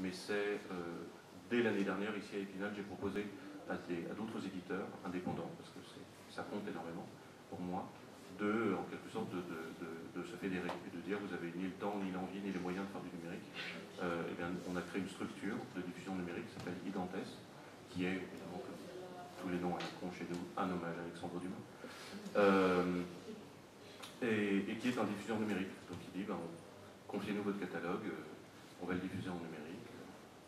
mais c'est, dès l'année dernière, ici à Épinal, j'ai proposé à d'autres éditeurs indépendants, parce que ça compte énormément pour moi, en quelque sorte, de se fédérer et de dire vous avez ni le temps, ni l'envie, ni les moyens de faire du numérique. Eh bien, on a créé une structure de diffusion numérique qui s'appelle Identes, qui est, évidemment, comme tous les noms à la con chez nous, un hommage à Alexandre Dumas, et qui est un diffuseur numérique. Donc il dit, ben, confiez-nous votre catalogue, on va le diffuser en numérique,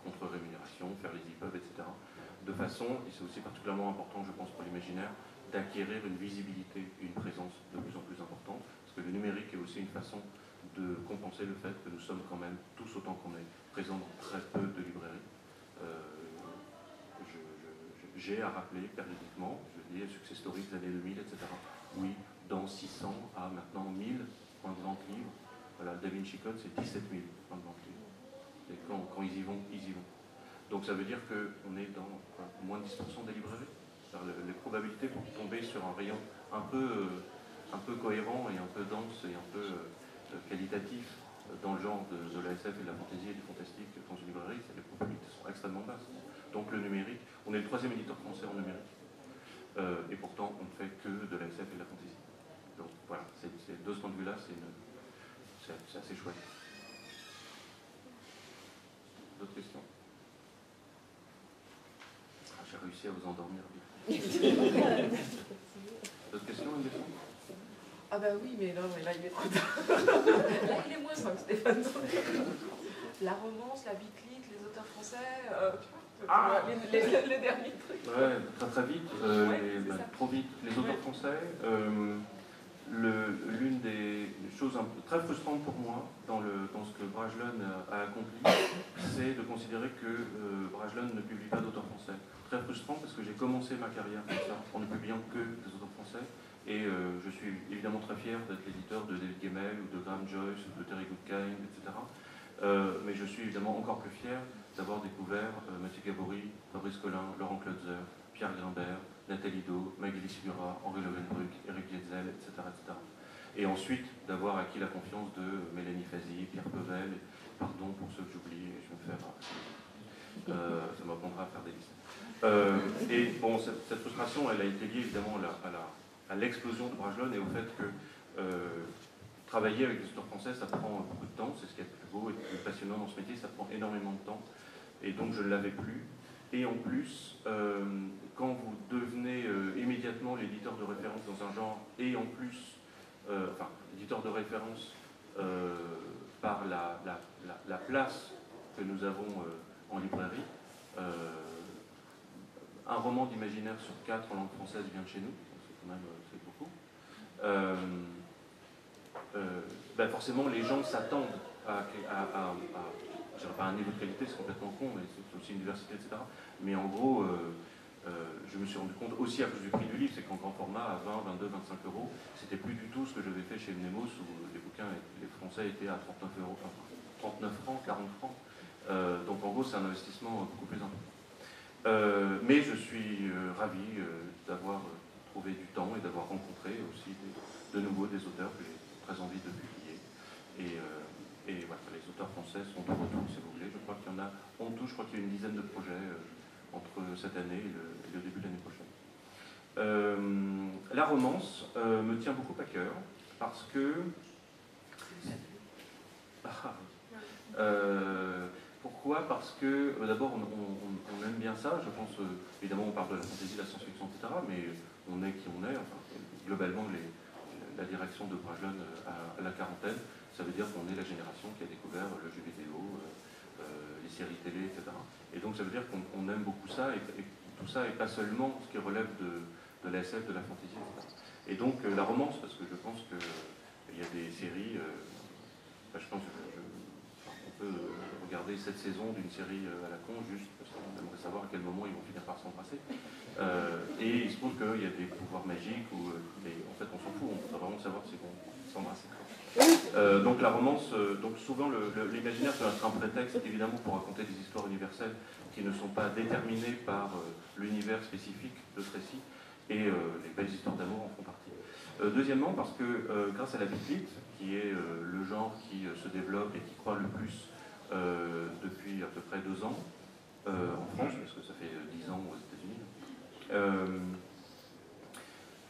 contre rémunération, faire les EPUB, etc. De façon, et c'est aussi particulièrement important, je pense, pour l'imaginaire, d'acquérir une visibilité, une présence de plus en plus importante, parce que le numérique est aussi une façon de compenser le fait que nous sommes quand même, tous autant qu'on est, présents dans très peu de librairies. J'ai à rappeler périodiquement, je dis success stories des années 2000, etc. Oui, dans 600 à maintenant 1000 points de vente livres. Voilà, Da Vinci Code, c'est 17 000 points de vente livres. Et quand ils y vont, ils y vont. Donc ça veut dire qu'on est dans moins de 10% des librairies. Les probabilités pour tomber sur un rayon un peu cohérent et un peu dense et un peu qualitatif dans le genre de la SF et de la fantasy et du fantastique dans une librairie, les probabilités sont extrêmement basses. Donc le numérique, on est le 3e éditeur français en numérique, et pourtant on ne fait que de la SF et de la fantasy. Donc voilà, de ce point de vue-là, c'est assez chouette. D'autres questions? J'ai réussi à vous endormir. D'autres questions, une question? Ah bah oui, mais non, mais là il est trop tard. Là il est moins simple, Stéphane. La romance, la bitlit, les auteurs français, les derniers trucs. Ouais, très vite, trop vite. Les auteurs français, l'une des choses très frustrantes pour moi dans ce que Brajlon a accompli, c'est de considérer que Brajlon ne publie pas d'auteurs français. Très frustrant parce que j'ai commencé ma carrière comme ça, en ne publiant que des auteurs français. Et je suis évidemment très fier d'être l'éditeur de David Gemmell, ou de Graham Joyce, ou de Terry Goodkind, etc. Mais je suis évidemment encore plus fier d'avoir découvert Mathieu Gabory, Fabrice Collin, Laurent Klotzer, Pierre Grimbert, Nathalie Do, Magali Sigura, Henri Lovenbruck, Eric Wietzel, etc., etc. Et ensuite d'avoir acquis la confiance de Mélanie Fazi, Pierre Pevel, pardon pour ceux que j'oublie, je vais me faire... ça m'apprendra à faire des listes. Et bon, cette frustration, elle a été liée évidemment à l'explosion de Brajlon et au fait que travailler avec des auteurs français, ça prend beaucoup de temps, c'est ce qui est le plus beau et le plus passionnant dans ce métier, ça prend énormément de temps, et donc je ne l'avais plus. Et en plus, quand vous devenez immédiatement l'éditeur de référence dans un genre, et en plus, enfin, l'éditeur de référence par la place que nous avons en librairie, un roman d'imaginaire sur 4 en langue française vient de chez nous, c'est quand même beaucoup. Ben forcément, les gens s'attendent à je dirais pas un niveau de qualité, c'est complètement con, mais c'est aussi une diversité, etc. Mais en gros, je me suis rendu compte aussi à cause du prix du livre, c'est qu'en grand format, à 20, 22, 25 euros, c'était plus du tout ce que j'avais fait chez Mnemos, où les bouquins, les français étaient à 39 euros, enfin, 39 francs, 40 francs. Donc en gros, c'est un investissement beaucoup plus important. Mais je suis ravi d'avoir trouvé du temps et d'avoir rencontré aussi de nouveau des auteurs que j'ai très envie de publier. Et voilà, les auteurs français sont de retour, si vous voulez. Je crois qu'il y en a en tout, je crois qu'il y a une dizaine de projets entre cette année et le début de l'année prochaine. La romance me tient beaucoup à cœur parce que... pourquoi? Parce que d'abord on aime bien ça, je pense, évidemment on parle de la fantasy, de la science-fiction, etc., mais on est qui on est, enfin, globalement la direction de Brajlon à la quarantaine, ça veut dire qu'on est la génération qui a découvert le jeu vidéo, les séries télé, etc. Et donc ça veut dire qu'on aime beaucoup ça, et tout ça, et pas seulement ce qui relève de la SF, de la fantasy, etc. Et donc la romance, parce que je pense qu'il y a des séries, je pense on peut regarder cette saison d'une série à la con, juste parce qu'on aimerait savoir à quel moment ils vont finir par s'embrasser. Et il se trouve qu'il y a des pouvoirs magiques, mais en fait on s'en fout, on peut vraiment savoir s'ils vont s'embrasser. Donc la romance, donc souvent l'imaginaire peut être un prétexte évidemment pour raconter des histoires universelles qui ne sont pas déterminées par l'univers spécifique de ce récit, et les belles histoires d'amour en font partie. Deuxièmement, parce que grâce à la bitlit, qui est le genre qui se développe et qui croît le plus depuis à peu près 2 ans en France, parce que ça fait 10 ans aux États-Unis.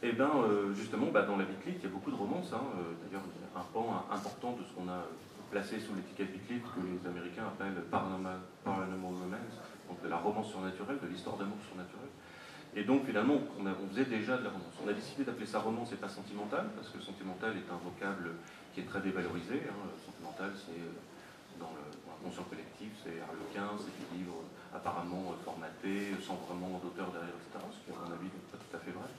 Et bien, justement, dans la Bitlit, il y a beaucoup de romances. Hein. D'ailleurs, il y a un pan important de ce qu'on a placé sous l'étiquette Bitlit, que les Américains appellent paranormal romance, donc de la romance surnaturelle, de l'histoire d'amour surnaturelle. Et donc, finalement, on faisait déjà de la romance. On a décidé d'appeler ça romance et pas sentimental, parce que sentimental est un vocable qui est très dévalorisé. Hein. Sentimental, c'est dans le conscient collectif, c'est harlequin, c'est du livre apparemment formaté, sans vraiment d'auteur derrière, etc. Ce qui, à mon avis, n'est pas tout à fait vrai.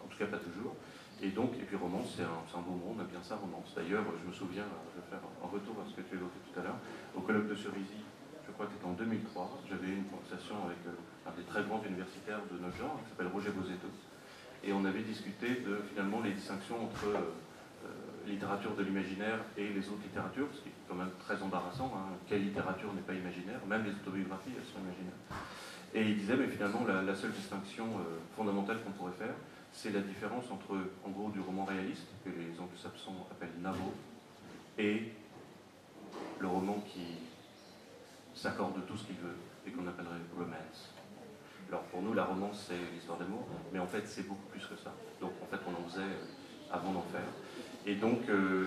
En tout cas, pas toujours. Et puis romance, c'est un beau mot, on aime bien ça, romance. D'ailleurs, je me souviens, je vais faire un retour à ce que tu évoquais tout à l'heure, au colloque de Cerisy, je crois que c'était en 2003, j'avais eu une conversation avec un des très grands universitaires de notre genre, qui s'appelle Roger Bozetto, et on avait discuté de finalement les distinctions entre littérature de l'imaginaire et les autres littératures, ce qui est quand même très embarrassant. Hein. Quelle littérature n'est pas imaginaire? Même les autobiographies, elles sont imaginaires. Et il disait, mais finalement, la seule distinction fondamentale qu'on pourrait faire, c'est la différence entre, en gros, du roman réaliste, que les anglo-saxons appellent Navo, et le roman qui s'accorde de tout ce qu'il veut, et qu'on appellerait romance. Alors pour nous, la romance, c'est l'histoire d'amour, mais en fait, c'est beaucoup plus que ça. Donc en fait, on en faisait avant d'en faire. Et donc,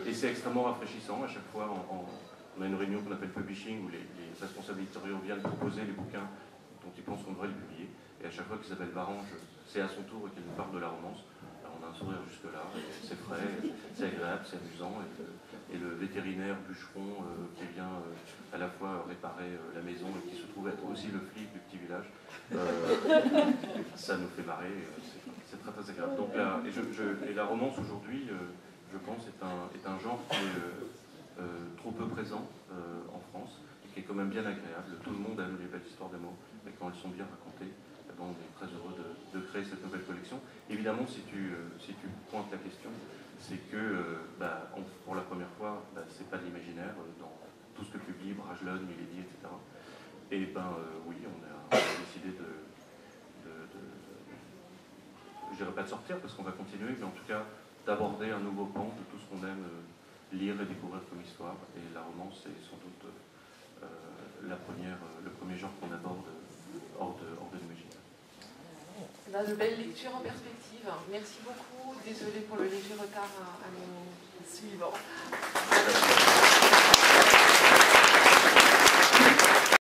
et c'est extrêmement rafraîchissant. À chaque fois, on a une réunion qu'on appelle publishing, où les responsables éditoriaux viennent proposer les bouquins dont ils pensent qu'on devrait les publier. Et à chaque fois qu'Isabelle Barange, c'est à son tour qu'elle nous parle de la romance, alors on a un sourire jusque-là, c'est frais, c'est agréable, c'est amusant. Et le vétérinaire bûcheron qui vient à la fois réparer la maison et qui se trouve être aussi le flic du petit village, ça nous fait marrer, c'est très très agréable. Donc et la romance aujourd'hui, je pense, est un genre qui est trop peu présent en France, et qui est quand même bien agréable. Tout le monde aime les belles histoires d'amour, mais quand elles sont bien racontées, on est très heureux de créer cette nouvelle collection. Évidemment, si tu pointes la question, c'est que pour la première fois, c'est pas de l'imaginaire dans tout ce que publie Brajlon, Milady, etc. Et oui, on a décidé je dirais pas de sortir parce qu'on va continuer, mais en tout cas d'aborder un nouveau pan de tout ce qu'on aime lire et découvrir comme histoire. Et la romance, c'est sans doute le premier genre qu'on aborde hors de l'imaginaire. De belles lectures en perspective. Merci beaucoup. Désolée pour le léger retard à nos suivants.